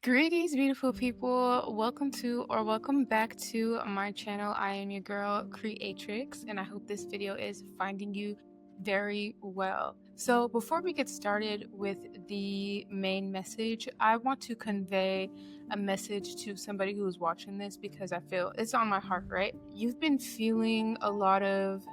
Greetings, beautiful people. Welcome back to my channel. I am your girl, Creatrix, and I hope this video is finding you very well. So before we get started with the main message, I want to convey a message to somebody who is watching this because I feel it's on my heart, right? You've been feeling a lot of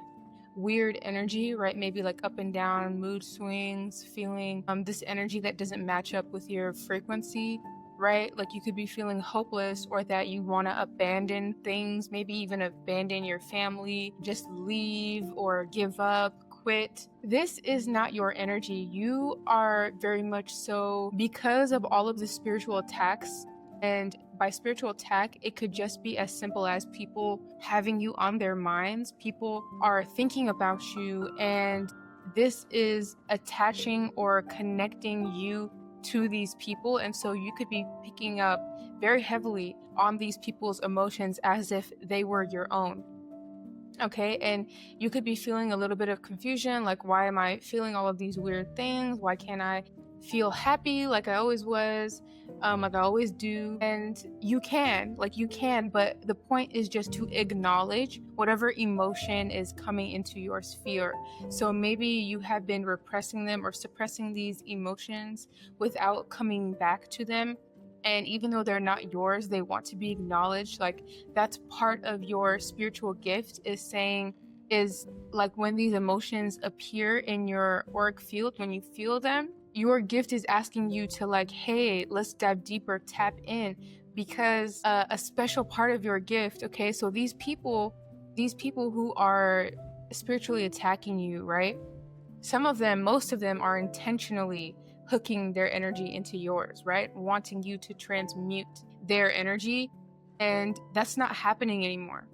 weird energy, right? Maybe like up and down mood swings, feeling this energy that doesn't match up with your frequency, right? Like you could be feeling hopeless, or that you want to abandon things, maybe even abandon your family, just leave or give up, quit. This is not your energy. You are very much so, because of all of the spiritual attacks. And by spiritual attack, it could just be as simple as people having you on their minds. People are thinking about you, and this is attaching or connecting you to these people. And so you could be picking up very heavily on these people's emotions as if they were your own. Okay, and you could be feeling a little bit of confusion, like, why am I feeling all of these weird things? Why can't I feel happy like I always was, like I always do? And you can, but the point is just to acknowledge whatever emotion is coming into your sphere. So maybe you have been repressing them or suppressing these emotions without coming back to them. And even though they're not yours, they want to be acknowledged. Like, that's part of your spiritual gift, is like when these emotions appear in your auric field, when you feel them, your gift is asking you to, like, hey, let's dive deeper, tap in, because a special part of your gift. Okay, so these people who are spiritually attacking you, right? Most of them are intentionally hooking their energy into yours, right? Wanting you to transmute their energy. And that's not happening anymore.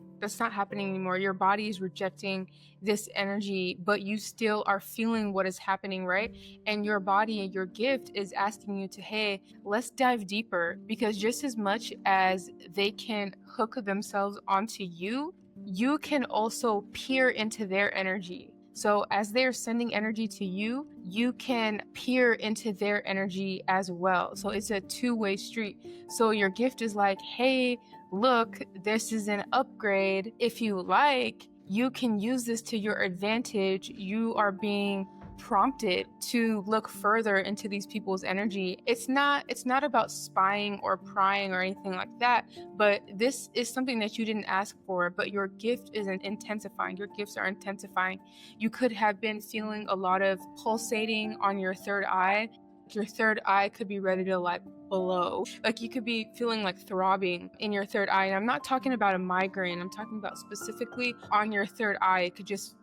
Your body is rejecting this energy, but you still are feeling what is happening, right? And your body and your gift is asking you to, hey, let's dive deeper, because just as much as they can hook themselves onto you, you can also peer into their energy. So as they're sending energy to you, you can peer into their energy as well. So it's a two-way street. So your gift is like, hey, look, this is an upgrade. If you like, you can use this to your advantage. You are being prompted to look further into these people's energy. It's not about spying or prying or anything like that, but this is something that you didn't ask for, but your gift isn't intensifying. Your gifts are intensifying. You could have been feeling a lot of pulsating on your third eye. Your third eye could be ready to, like, blow. Like, you could be feeling like throbbing in your third eye. And I'm not talking about a migraine. I'm talking about specifically on your third eye.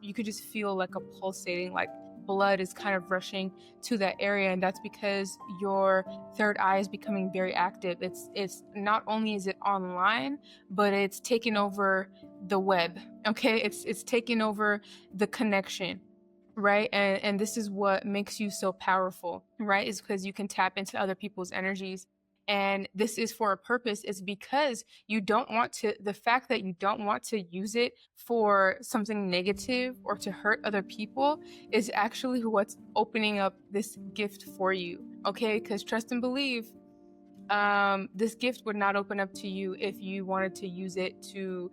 You could just feel like a pulsating, like blood is kind of rushing to that area. And that's because your third eye is becoming very active. It's not only is it online, but it's taking over the web. Okay, it's taking over the connection, right? And this is what makes you so powerful, right? Is because you can tap into other people's energies. And this is for a purpose. Is because the fact that you don't want to use it for something negative or to hurt other people is actually what's opening up this gift for you. Okay, because trust and believe, this gift would not open up to you if you wanted to use it to,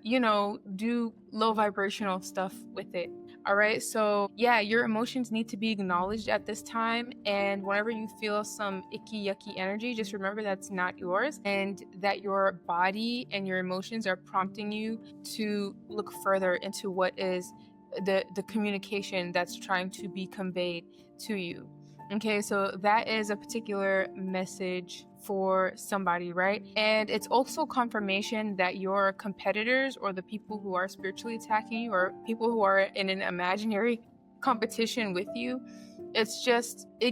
do low vibrational stuff with it. All right, so yeah, your emotions need to be acknowledged at this time. And whenever you feel some icky, yucky energy, just remember that's not yours, and that your body and your emotions are prompting you to look further into what is the communication that's trying to be conveyed to you. Okay, so that is a particular message for somebody, right? And it's also confirmation that your competitors, or the people who are spiritually attacking you, or people who are in an imaginary competition with you, it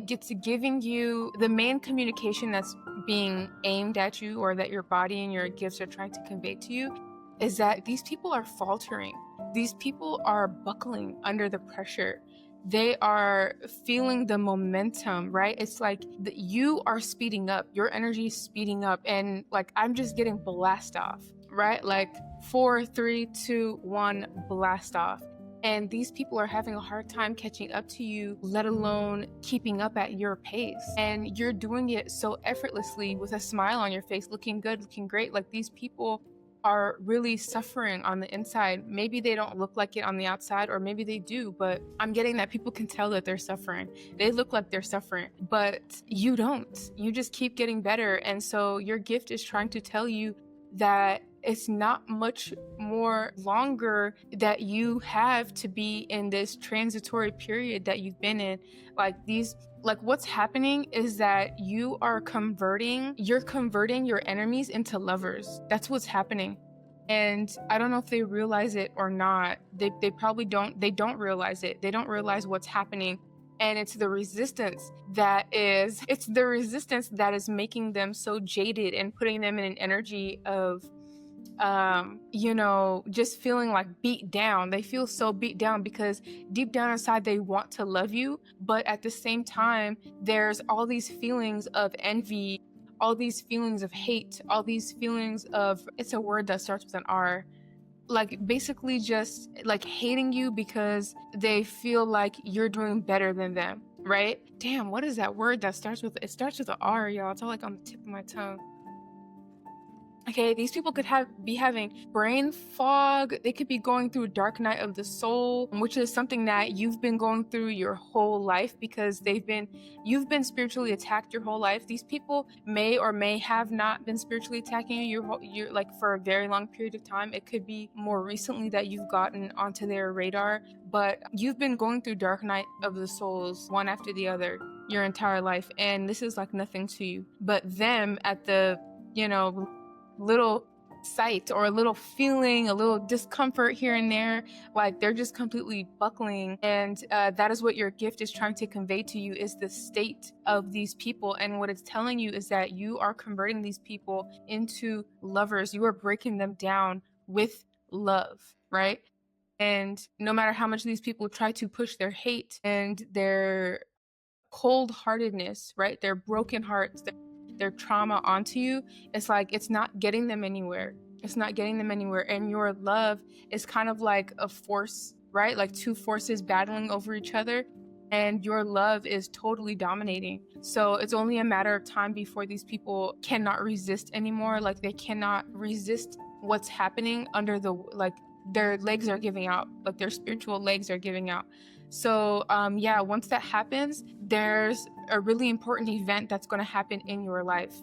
gets giving you the main communication that's being aimed at you, or that your body and your gifts are trying to convey to you, is that these people are faltering. These people are buckling under the pressure. They are feeling the momentum, right? It's like you are speeding up, your energy is speeding up, and like, I'm just getting blast off, right? Like 4, 3, 2, 1, blast off. And these people are having a hard time catching up to you, let alone keeping up at your pace. And you're doing it so effortlessly with a smile on your face, looking good, looking great. Like, these people are really suffering on the inside. Maybe they don't look like it on the outside, or maybe they do, but I'm getting that people can tell that they're suffering. They look like they're suffering, but you don't. You just keep getting better. And so your gift is trying to tell you that it's not much more longer that you have to be in this transitory period that you've been in. Like, what's happening is that you're converting your enemies into lovers. That's what's happening. And I don't know if they realize it or not. They probably don't. They don't realize it. They don't realize what's happening. And it's the resistance that is making them so jaded and putting them in an energy of just feeling like beat down. They feel so beat down because deep down inside they want to love you, but at the same time there's all these feelings of envy, all these feelings of hate, all these feelings of, it's a word that starts with an R, like basically just like hating you because they feel like you're doing better than them, right? Damn, what is that word that starts with an R, y'all? It's all like on the tip of my tongue. Okay, these people could be having brain fog. They could be going through dark night of the soul, which is something that you've been going through your whole life because you've been spiritually attacked your whole life. These people may or may have not been spiritually attacking you like for a very long period of time. It could be more recently that you've gotten onto their radar, but you've been going through dark night of the souls one after the other your entire life, and this is like nothing to you. But them at the, little sight or a little feeling, a little discomfort here and there, like they're just completely buckling. And that is what your gift is trying to convey to you, is the state of these people. And what it's telling you is that you are converting these people into lovers. You are breaking them down with love, right? And no matter how much these people try to push their hate and their cold-heartedness, right, their broken hearts, their trauma onto you, it's like it's not getting them anywhere. It's not getting them anywhere. And your love is kind of like a force, right? Like two forces battling over each other, and your love is totally dominating. So it's only a matter of time before these people cannot resist anymore. Like, they cannot resist what's happening under their legs are giving out, like their spiritual legs are giving out. So once that happens, there's a really important event that's going to happen in your life.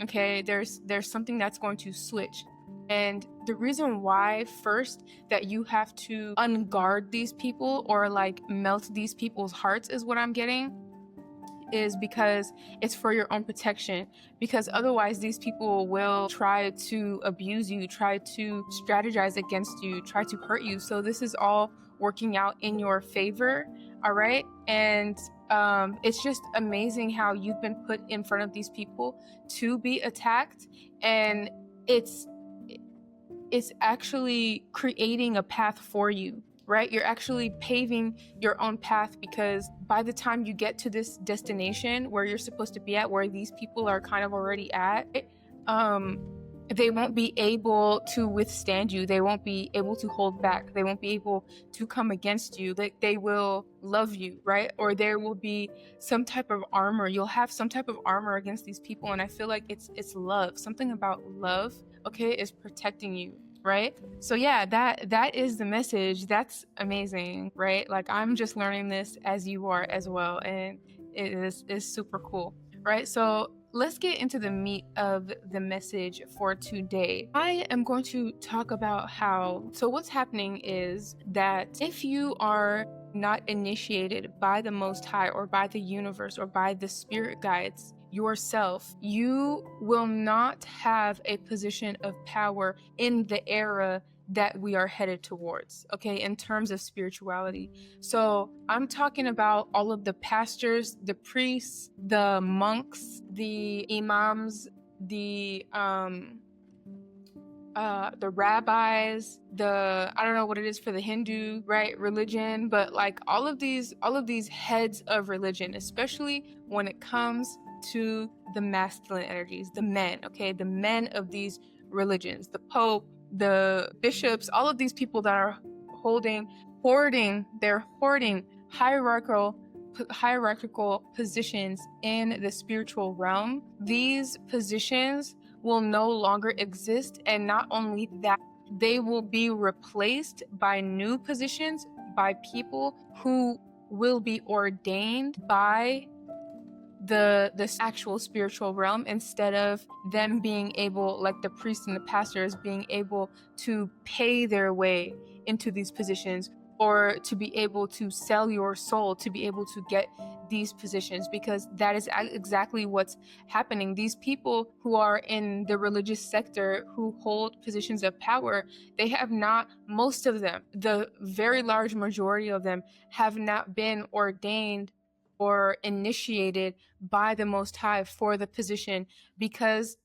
Okay, there's something that's going to switch. And the reason why first that you have to unguard these people or like melt these people's hearts is what I'm getting, is because it's for your own protection. Because otherwise these people will try to abuse you, try to strategize against you, try to hurt you. So this is all working out in your favor, all right? And it's just amazing how you've been put in front of these people to be attacked, and it's actually creating a path for you, right? You're actually paving your own path, because by the time you get to this destination where you're supposed to be at, where these people are kind of already at, they won't be able to withstand you. They won't be able to hold back. They won't be able to come against you. They will love you, right? Or there will be some type of armor. You'll have some type of armor against these people. And I feel like it's love. Something about love, okay, is protecting you, right? So yeah, that is the message. That's amazing, right? Like, I'm just learning this as you are as well. And it is super cool, right? So let's get into the meat of the message for today. I am going to talk about so what's happening is that if you are not initiated by the Most High or by the universe or by the spirit guides yourself, you will not have a position of power in the era that we are headed towards, okay, in terms of spirituality. So I'm talking about all of the pastors, the priests, the monks, the imams, the rabbis, I don't know what it is for the Hindu, right, religion, but like all of these heads of religion, especially when it comes to the masculine energies, the men, okay, the men of these religions, the Pope, the bishops, all of these people that are holding they're hoarding hierarchical positions in the spiritual realm. These positions will no longer exist, and not only that, they will be replaced by new positions, by people who will be ordained by the actual spiritual realm, instead of them being able, like the priests and the pastors, being able to pay their way into these positions, or to be able to sell your soul to be able to get these positions, because that is exactly what's happening. These people who are in the religious sector, who hold positions of power, they have not, most of them, the very large majority of them, have not been ordained or initiated by the Most High for the position, because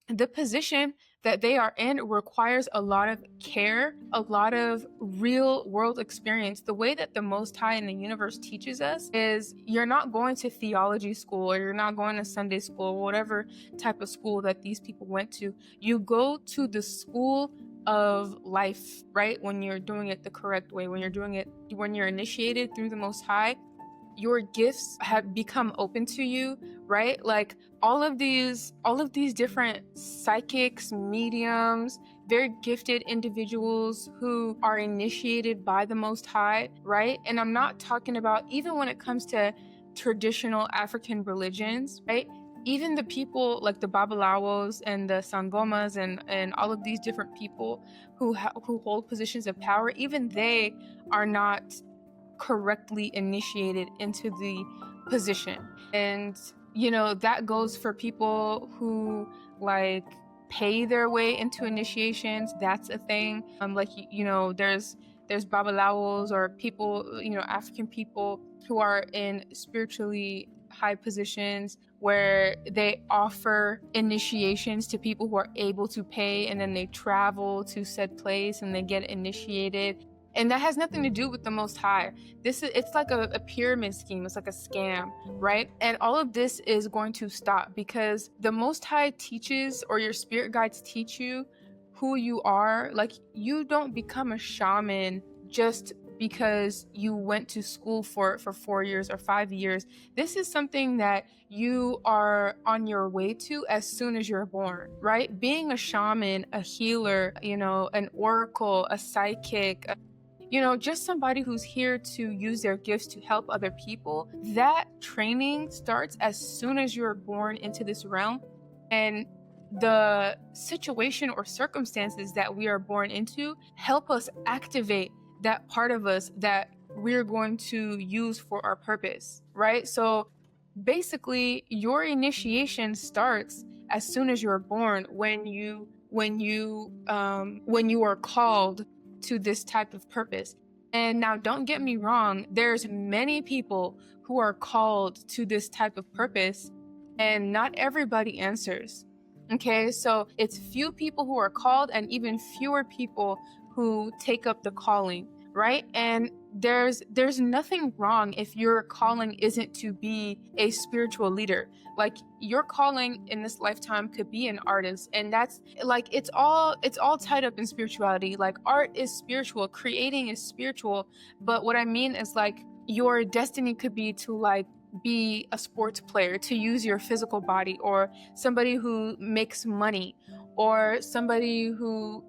the position that they are in requires a lot of care, a lot of real world experience. The way that the Most High in the universe teaches us is, you're not going to theology school, or you're not going to Sunday school, whatever type of school that these people went to. You go to the school of life, right? When you're doing it the correct way, when you're initiated through the Most High, your gifts have become open to you, right? Like all of these different psychics, mediums, very gifted individuals who are initiated by the Most High, right? And I'm not talking about, even when it comes to traditional African religions, right? Even the people like the Babalawos and the Sangomas and all of these different people who hold positions of power, even they are not correctly initiated into the position. And that goes for people who like pay their way into initiations. That's a thing. Like there's babalawos, or people, African people who are in spiritually high positions, where they offer initiations to people who are able to pay, and then they travel to said place and they get initiated. And that has nothing to do with the Most High. It's like a pyramid scheme. It's like a scam, right? And all of this is going to stop, because the Most High teaches, or your spirit guides teach you who you are. Like, you don't become a shaman just because you went to school for 4 years or 5 years. This is something that you are on your way to as soon as you're born, right? Being a shaman, a healer, an oracle, a psychic, just somebody who's here to use their gifts to help other people. That training starts as soon as you're born into this realm. And the situation or circumstances that we are born into help us activate that part of us that we're going to use for our purpose, right? So basically, your initiation starts as soon as you're born, when you are called to this type of purpose. And now, don't get me wrong, there's many people who are called to this type of purpose, and not everybody answers. Okay, so it's few people who are called, and even fewer people who take up the calling, right? And there's nothing wrong if your calling isn't to be a spiritual leader. Like, your calling in this lifetime could be an artist, and that's like, it's all tied up in spirituality. Like, art is spiritual, creating is spiritual. But what I mean is, like, your destiny could be to like be a sports player, to use your physical body, or somebody who makes money, or somebody who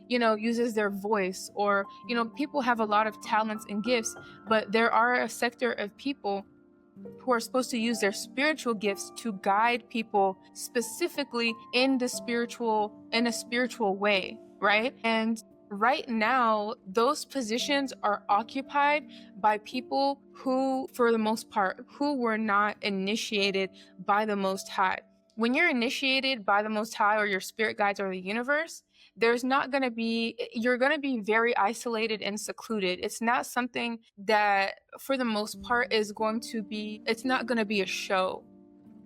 uses their voice, or people have a lot of talents and gifts, but there are a sector of people who are supposed to use their spiritual gifts to guide people specifically in a spiritual way, right? And right now, those positions are occupied by people who, for the most part, who were not initiated by the Most High. When you're initiated by the Most High, or your spirit guides, or the universe, you're going to be very isolated and secluded. It's not something that, for the most part, it's not going to be a show.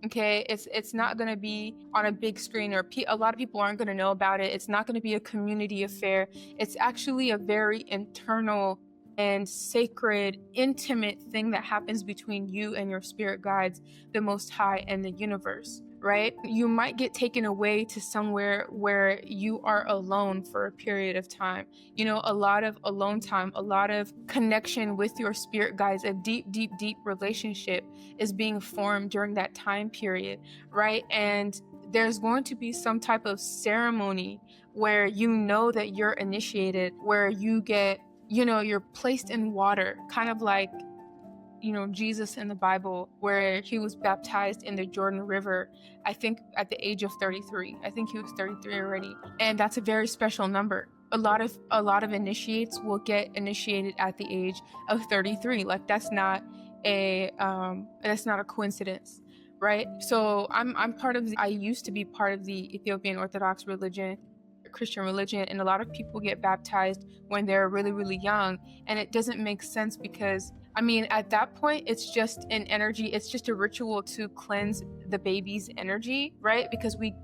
Okay, it's not going to be on a big screen, or a lot of people aren't going to know about it. It's not going to be a community affair. It's actually a very internal and sacred, intimate thing that happens between you and your spirit guides, the Most High, and the universe, right? You might get taken away to somewhere where you are alone for a period of time. You know, a lot of alone time, a lot of connection with your spirit guides, a deep, deep, deep relationship is being formed during that time period, right? And there's going to be some type of ceremony where you know that you're initiated, where you get, you know, you're placed in water, kind of like, you know, Jesus in the Bible, where he was baptized in the Jordan River, I think at the age of 33. I think he was 33 already. And that's a very special number. A lot of initiates will get initiated at the age of 33. Like that's not a coincidence, right? So I used to be part of the Ethiopian Orthodox religion, Christian religion, and a lot of people get baptized when they're really, really young. And it doesn't make sense because, I mean, at that point, it's just an energy. It's just a ritual to cleanse the baby's energy, right? Because we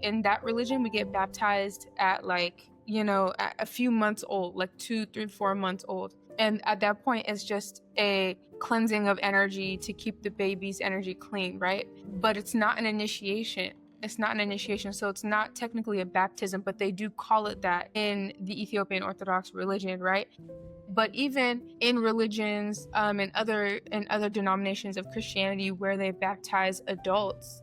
in that religion, we get baptized at like, you know, at a few months old, like 2, 3, 4 months old. And at that point, it's just a cleansing of energy to keep the baby's energy clean, right? But it's not an initiation. It's not an initiation, so it's not technically a baptism, but they do call it that in the Ethiopian Orthodox religion, right? But even in religions and other denominations of Christianity where they baptize adults,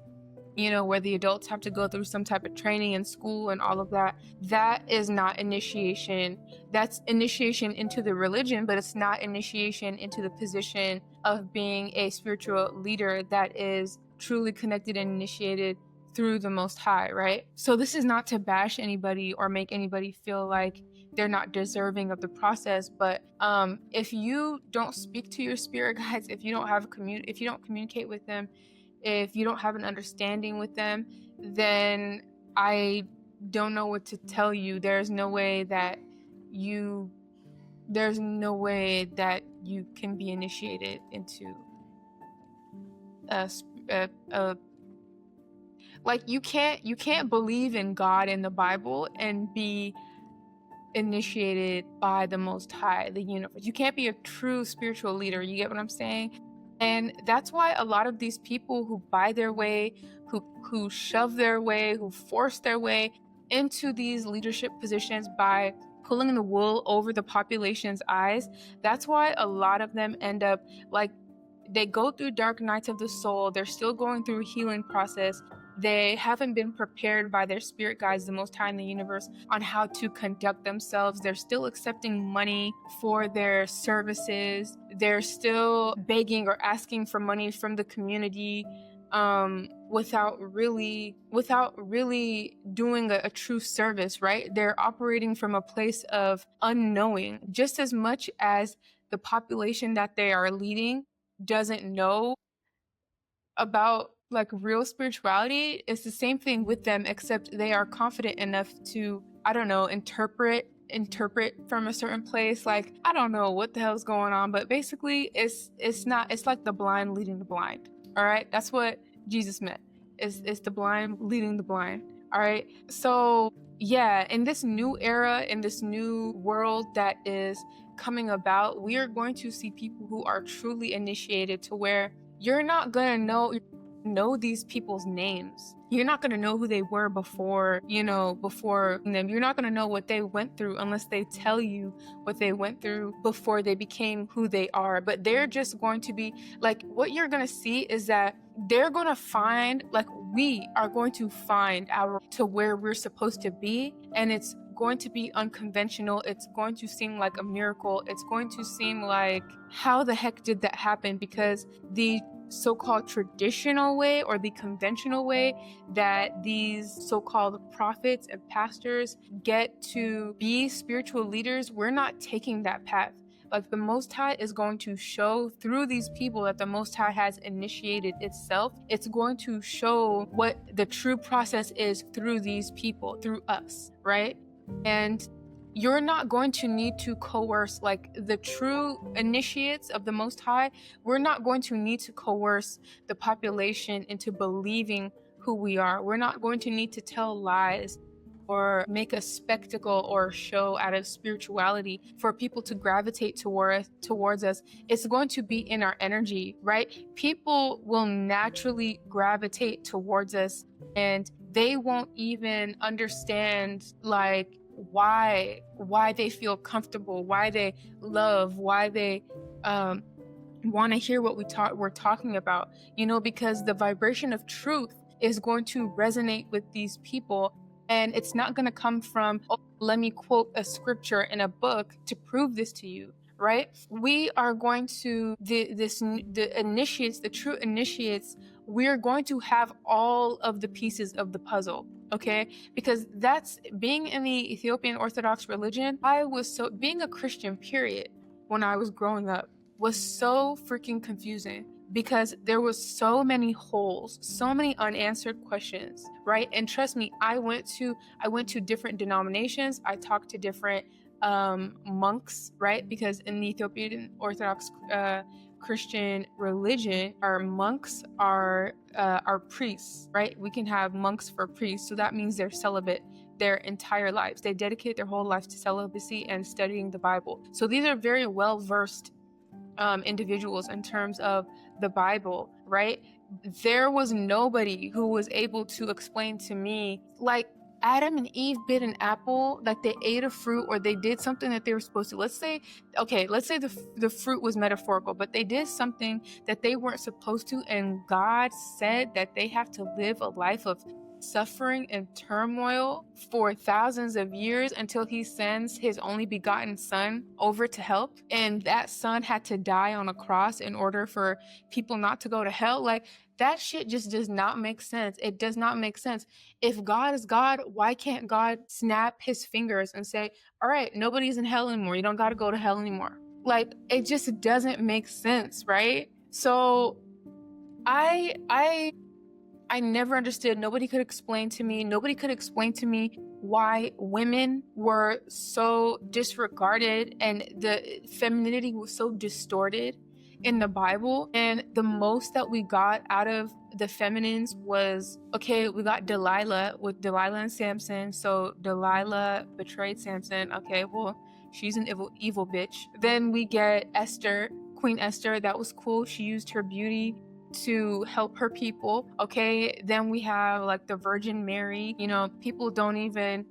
you know, where the adults have to go through some type of training in school and all of that, that is not initiation. That's initiation into the religion, but it's not initiation into the position of being a spiritual leader that is truly connected and initiated through the Most High, right? So this is not to bash anybody or make anybody feel like they're not deserving of the process, but if you don't speak to your spirit guides, if you don't have if you don't communicate with them, if you don't have an understanding with them, then I don't know what to tell you. There's no way that you can be initiated into a like you can't believe in God in the Bible and be initiated by the Most High, the universe. You can't be a true spiritual leader. You get what I'm saying? And that's why a lot of these people who buy their way, who shove their way, who force their way into these leadership positions by pulling the wool over the population's eyes, that's why a lot of them end up like they go through dark nights of the soul. They're still going through a healing process. They haven't been prepared by their spirit guides, the Most High in the universe, on how to conduct themselves. They're still accepting money for their services. They're still begging or asking for money from the community without really doing a true service, right? They're operating from a place of unknowing, just as much as the population that they are leading doesn't know about like real spirituality. It's the same thing with them, except they are confident enough to, I don't know, interpret from a certain place. Like, I don't know what the hell's going on, but basically it's like the blind leading the blind. All right, that's what Jesus meant. It's the blind leading the blind. All right, so yeah, in this new era, in this new world that is coming about, we are going to see people who are truly initiated, to where you're not gonna know these people's names. You're not gonna know who they were before them. You're not gonna know what they went through unless they tell you what they went through before they became who they are. But they're just going to be like, what you're gonna see is that they're gonna find, like, we are going to find our to where we're supposed to be, and it's going to be unconventional. It's going to seem like a miracle. It's going to seem like, how the heck did that happen? Because the so-called traditional way, or the conventional way that these so-called prophets and pastors get to be spiritual leaders, we're not taking that path. Like, the Most High is going to show through these people that the Most High has initiated itself. It's going to show what the true process is through these people, through us, right? And you're not going to need to coerce, like, the true initiates of the Most High. We're not going to need to coerce the population into believing who we are. We're not going to need to tell lies or make a spectacle or show out of spirituality for people to gravitate towards us. It's going to be in our energy, right? People will naturally gravitate towards us, and they won't even understand like why they feel comfortable, why they love, why they want to hear what we're talking about, because the vibration of truth is going to resonate with these people. And it's not going to come from, oh, let me quote a scripture in a book to prove this to you, right? We are going to, the true initiates, we're going to have all of the pieces of the puzzle, okay? Because that's, being in the Ethiopian Orthodox religion, being a Christian, period, when I was growing up, was so freaking confusing, because there was so many holes, so many unanswered questions, right? And trust me, I went to different denominations. I talked to different monks, right? Because in the Ethiopian Orthodox Christian religion, our monks are priests, right? We can have monks for priests, so that means they're celibate their entire lives. They dedicate their whole lives to celibacy and studying the Bible. So these are very well-versed individuals in terms of the Bible, right? There was nobody who was able to explain to me, like, Adam and Eve bit an apple, like they ate a fruit or they did something that they were supposed to. Let's say the fruit was metaphorical, but they did something that they weren't supposed to, and God said that they have to live a life of suffering and turmoil for thousands of years until he sends his only begotten son over to help. And that son had to die on a cross in order for people not to go to hell. Like, that shit just does not make sense. It does not make sense. If God is God, why can't God snap his fingers and say, all right, nobody's in hell anymore. You don't got to go to hell anymore. Like, it just doesn't make sense, right? So I never understood. Nobody could explain to me why women were so disregarded and the femininity was so distorted in the Bible. And the most that we got out of the feminines was, okay, we got Delilah with Delilah and Samson. So Delilah betrayed Samson. Okay, well, she's an evil bitch. Then we get Esther, Queen Esther. That was cool. She used her beauty to help her people. Okay, then we have like the Virgin Mary. People don't even,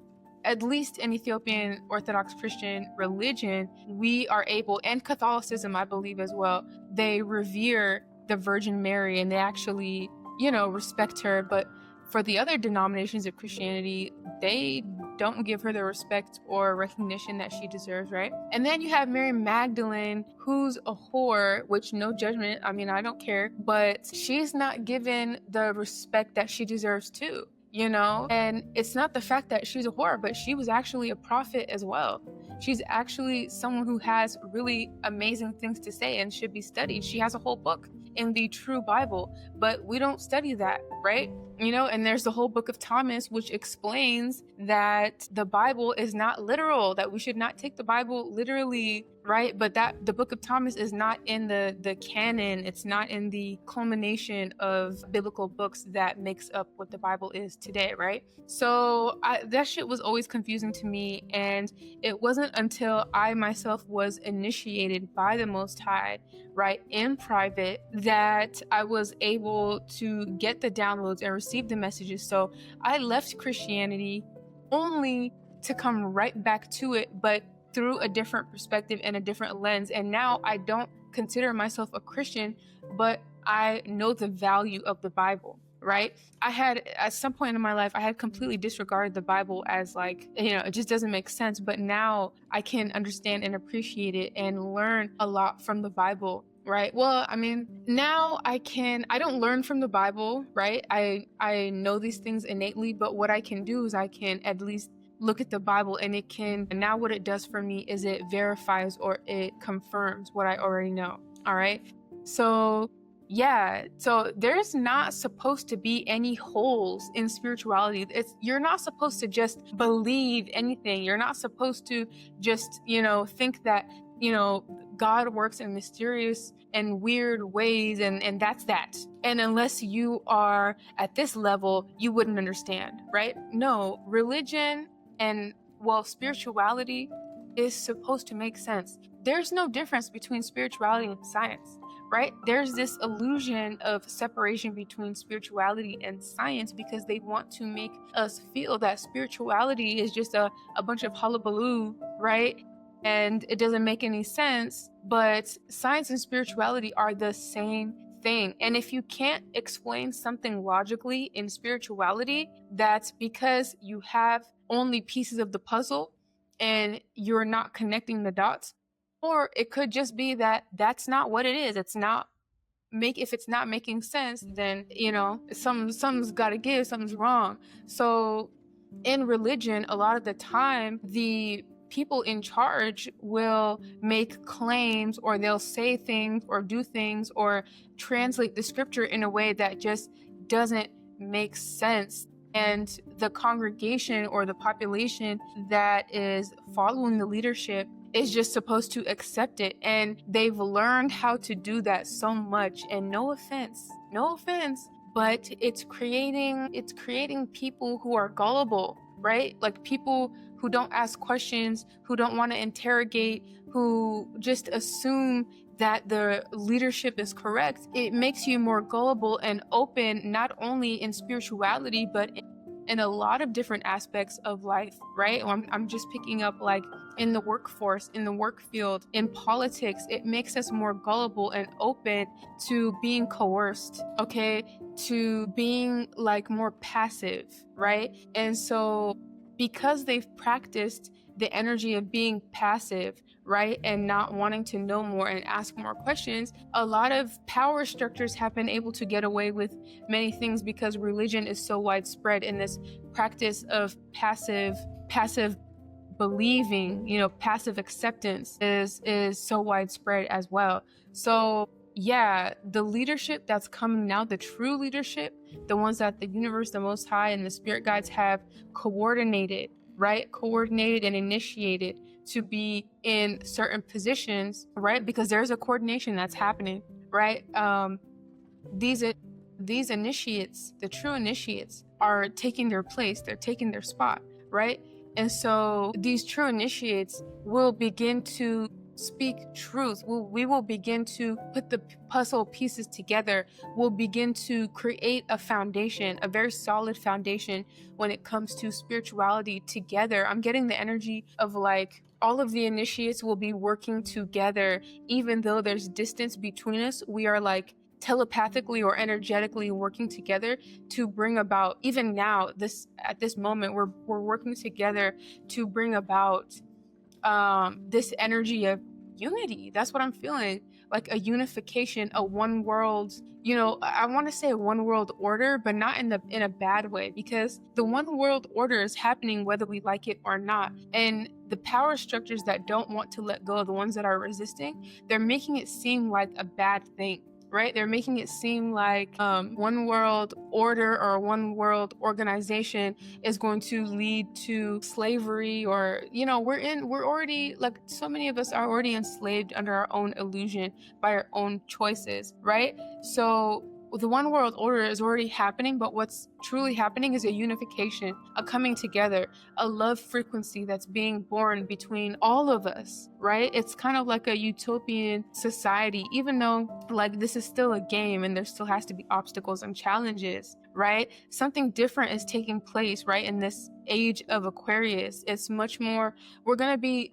at least in Ethiopian Orthodox Christian religion, we are able, and Catholicism, I believe as well, they revere the Virgin Mary and they actually, respect her. But for the other denominations of Christianity, they don't give her the respect or recognition that she deserves, right? And then you have Mary Magdalene, who's a whore, which, no judgment, I mean, I don't care, but she's not given the respect that she deserves too, And it's not the fact that she's a whore, but she was actually a prophet as well. She's actually someone who has really amazing things to say and should be studied. She has a whole book in the true Bible, but we don't study that, right? And there's the whole book of Thomas, which explains that the Bible is not literal, that we should not take the Bible literally, right? But that the book of Thomas is not in the canon. It's not in the culmination of biblical books that makes up what the Bible is today, right? So that shit was always confusing to me. And it wasn't until I myself was initiated by the Most High, right, in private, that I was able to get the downloads and receive the messages. So I left Christianity only to come right back to it, but through a different perspective and a different lens. And now I don't consider myself a Christian, but I know the value of the Bible, right? I had, at some point in my life, I had completely disregarded the Bible as like, it just doesn't make sense. But now I can understand and appreciate it and learn a lot from the Bible, right? Well, I mean, now I don't learn from the Bible, right? I know these things innately, but what I can do is I can at least look at the Bible, and now what it does for me is it verifies or it confirms what I already know. All right. So yeah, so there's not supposed to be any holes in spirituality. You're not supposed to just believe anything. You're not supposed to just, think that, God works in mysterious and weird ways, and that's that. And unless you are at this level, you wouldn't understand, right? No, religion and, well, spirituality is supposed to make sense. There's no difference between spirituality and science, right? There's this illusion of separation between spirituality and science because they want to make us feel that spirituality is just a bunch of hullabaloo, right? And it doesn't make any sense. But science and spirituality are the same thing. And if you can't explain something logically in spirituality, that's because you have only pieces of the puzzle and you're not connecting the dots. Or it could just be that that's not what it is. It's not if it's not making sense, then something's got to give, something's wrong. So in religion, a lot of the time, the people in charge will make claims, or they'll say things or do things or translate the scripture in a way that just doesn't make sense. And the congregation or the population that is following the leadership is just supposed to accept it. And they've learned how to do that so much. And no offense, but it's creating people who are gullible, right? Like people who don't ask questions, who don't want to interrogate, who just assume that the leadership is correct. It makes you more gullible and open, not only in spirituality, but in a lot of different aspects of life, right? I'm just picking up like in the workforce, in the work field, in politics. It makes us more gullible and open to being coerced, okay? To being like more passive, right? And so because they've practiced the energy of being passive, right, and not wanting to know more and ask more questions, a lot of power structures have been able to get away with many things because religion is so widespread, and this practice of passive believing, passive acceptance is so widespread as well. So yeah, the leadership that's coming now, the true leadership, the ones that the universe, the Most High, and the spirit guides have coordinated, right? Coordinated and initiated to be in certain positions, right? Because there's a coordination that's happening, right? These initiates, the true initiates, are taking their place. They're taking their spot, right? And so these true initiates will begin to speak truth. We will begin to put the puzzle pieces together. We'll begin to create a foundation, a very solid foundation when it comes to spirituality together. I'm getting the energy of like all of the initiates will be working together. Even though there's distance between us, we are like telepathically or energetically working together to bring about, even now, at this moment, we're working together to bring about this energy of unity. That's what I'm feeling, like a unification, a one world, I want to say a one world order, but not in a bad way, because the one world order is happening whether we like it or not. And the power structures that don't want to let go, the ones that are resisting, they're making it seem like a bad thing, right? They're making it seem like one world order or one world organization is going to lead to slavery, or we're already, like, so many of us are already enslaved under our own illusion by our own choices, right? So the one world order is already happening, but what's truly happening is a unification, a coming together, a love frequency that's being born between all of us, right? It's kind of like a utopian society, even though like this is still a game and there still has to be obstacles and challenges, right? Something different is taking place, right? In this age of Aquarius, it's much more, we're going to be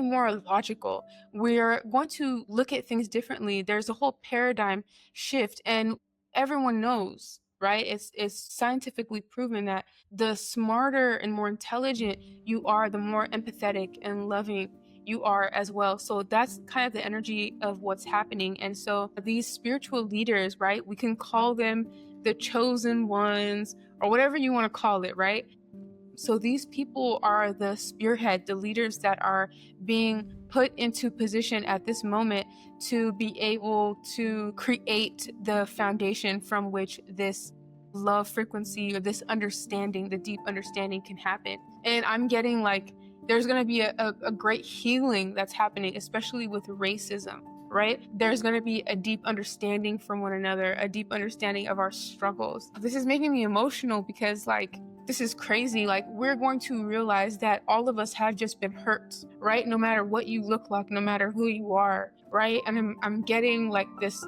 more logical. We're going to look at things differently. There's a whole paradigm shift, and everyone knows, right? It's scientifically proven that the smarter and more intelligent you are, the more empathetic and loving you are as well. So that's kind of the energy of what's happening. And so these spiritual leaders, right? We can call them the chosen ones or whatever you want to call it, right? So these people are the spearhead, the leaders that are being put into position at this moment to be able to create the foundation from which this love frequency or this understanding, the deep understanding, can happen. And I'm getting like there's going to be a great healing that's happening, especially with racism, right? There's going to be a deep understanding from one another, a deep understanding of our struggles. This is making me emotional because, like, this is crazy. Like, we're going to realize that all of us have just been hurt, right? No matter what you look like, no matter who you are, right? And I'm getting like this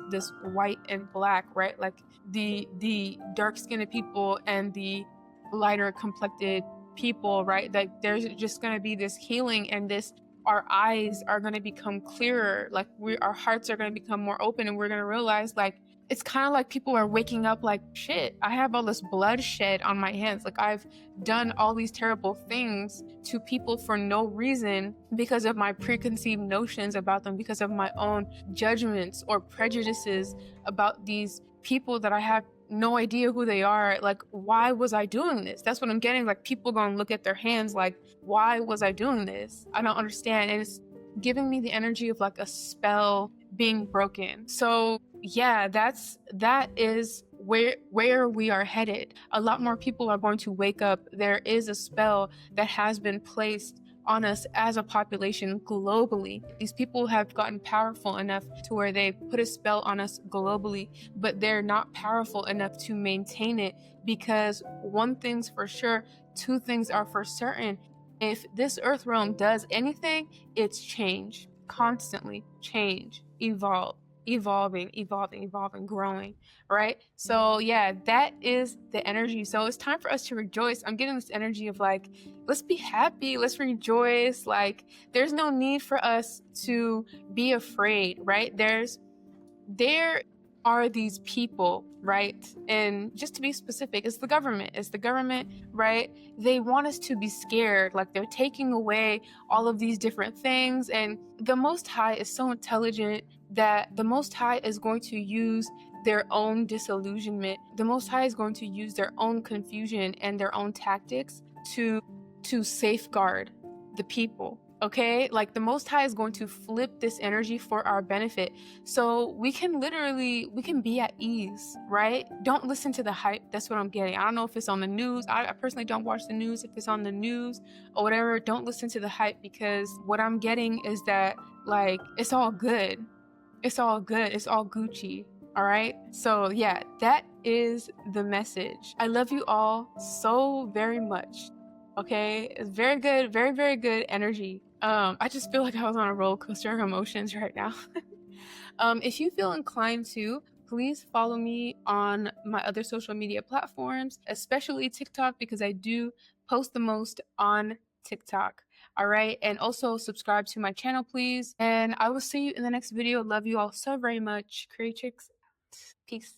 white and black, right? Like the dark skinned people and the lighter complected people, right? Like there's just going to be this healing, and this, our eyes are going to become clearer, like our hearts are going to become more open, and we're going to realize, like, it's kind of like people are waking up like, shit, I have all this bloodshed on my hands. Like, I've done all these terrible things to people for no reason because of my preconceived notions about them, because of my own judgments or prejudices about these people that I have no idea who they are. Like, why was I doing this? That's what I'm getting. Like, people gonna look at their hands like, why was I doing this? I don't understand. And it's giving me the energy of like a spell being broken. So yeah, that is where we are headed. A lot more people are going to wake up. There is a spell that has been placed on us as a population globally. These people have gotten powerful enough to where they put a spell on us globally, but they're not powerful enough to maintain it, because one thing's for sure, two things are for certain. If this earth realm does anything, it's change. Constantly change, evolving, growing, right? So yeah, that is the energy. So it's time for us to rejoice. I'm getting this energy of like, let's be happy, let's rejoice. Like, there's no need for us to be afraid, right? There are these people, right? And just to be specific, it's the government, right? They want us to be scared. Like, they're taking away all of these different things. And the Most High is so intelligent that the Most High is going to use their own disillusionment. The Most High is going to use their own confusion and their own tactics to safeguard the people. Okay, like the Most High is going to flip this energy for our benefit, so we can be at ease, right? Don't listen to the hype. That's what I'm getting. I don't know if it's on the news. I personally don't watch the news. If it's on the news or whatever, don't listen to the hype, because what I'm getting is that, like, it's all good. It's all good. It's all Gucci. All right. So yeah, that is the message. I love you all so very much. Okay, it's very good, very, very good energy. I just feel like I was on a roller coaster of emotions right now. If you feel inclined to, please follow me on my other social media platforms, especially TikTok, because I do post the most on TikTok. All right, and also subscribe to my channel, please. And I will see you in the next video. Love you all so very much. Creatrix, peace.